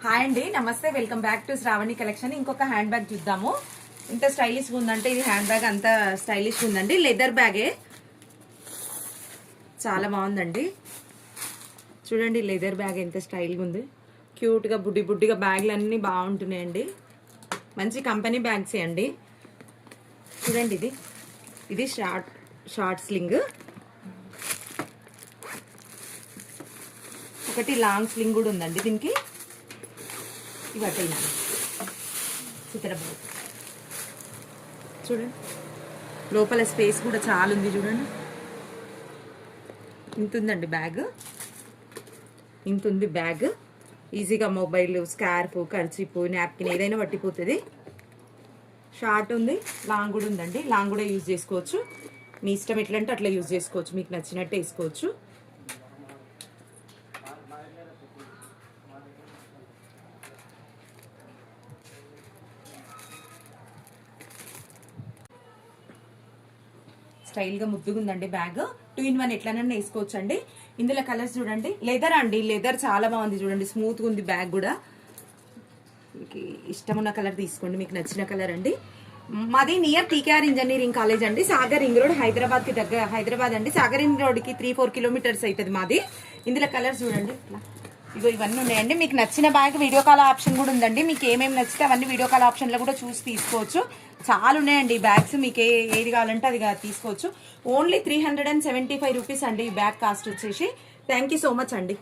Hi అండి, నమస్తే. Welcome back to Shravani collection. ఇంకొక హ్యాండ్ బ్యాగ్ చూద్దాము. ఇంత స్టైలిష్ గా ఉందంటే ఇది హ్యాండ్ బ్యాగ్ అంత స్టైలిష్ ఉందండి. లెదర్ బ్యాగే చాలా బాగుందండి. చూడండి లెదర్ బ్యాగ్ ఎంత స్టైల్గా ఉంది. క్యూట్ గా బుడ్డి బుడ్డిగా బ్యాగ్లు అన్ని బాగుంటున్నాయండి. మంచి కంపెనీ బ్యాగ్సే అండి. చూడండి ఇది షార్ట్ స్లింగ్, ఒకటి లాంగ్ స్లింగ్ కూడా ఉందండి దీనికి. ఇవటైనా చిత్రబాబు చూడండి, లోపల స్పేస్ కూడా చాలా ఉంది. చూడండి ఇంత ఉందండి బ్యాగ్, ఇంత ఉంది బ్యాగ్. ఈజీగా మొబైల్, స్కార్ఫ్, కర్చీపు, నాప్కిన్ ఏదైనా పట్టిపోతుంది. షార్ట్ ఉంది, లాంగ్ కూడా ఉందండి. లాంగ్ కూడా యూజ్ చేసుకోవచ్చు. మీ ఇష్టం ఎట్లంటే అట్లా యూజ్ చేసుకోవచ్చు, మీకు నచ్చినట్టు వేసుకోవచ్చు. స్టైల్గా ముద్దుగా ఉందండి బ్యాగ్. 2 in 1 ఎట్లనన్నా వేసుకోవచ్చు అండి. ఇందులో కలర్స్ చూడండి. లెదర్ అండి, లెదర్ చాలా బాగుంది. చూడండి స్మూత్గా ఉంది బ్యాగ్ కూడా. మీకు ఇష్టమున్న కలర్ తీసుకోండి, మీకు నచ్చిన కలర్ అండి. మాది నియర్ టీకేఆర్ ఇంజనీరింగ్ కాలేజ్ అండి, సాగర్ రింగ్ రోడ్, హైదరాబాద్కి దగ్గర. హైదరాబాద్ అండి, సాగర్ రింగ్ రోడ్కి 3-4 kilometers అవుతుంది మాది. ఇందులో కలర్స్ చూడండి. ఇగో ఇవన్నీ ఉన్నాయండి. మీకు నచ్చిన బ్యాగ్ వీడియో కాల్ ఆప్షన్ కూడా ఉందండి. మీకు ఏమేమి నచ్చితే అవన్నీ వీడియో కాల్ ఆప్షన్లో కూడా చూసి తీసుకోవచ్చు. చాలా ఉన్నాయండి బ్యాగ్స్, మీకు ఏది కావాలంటే అది తీసుకోవచ్చు. ఓన్లీ 375 రూపీస్ అండి ఈ బ్యాగ్ కాస్ట్ వచ్చేసి. థ్యాంక్ యూ సో మచ్ అండి.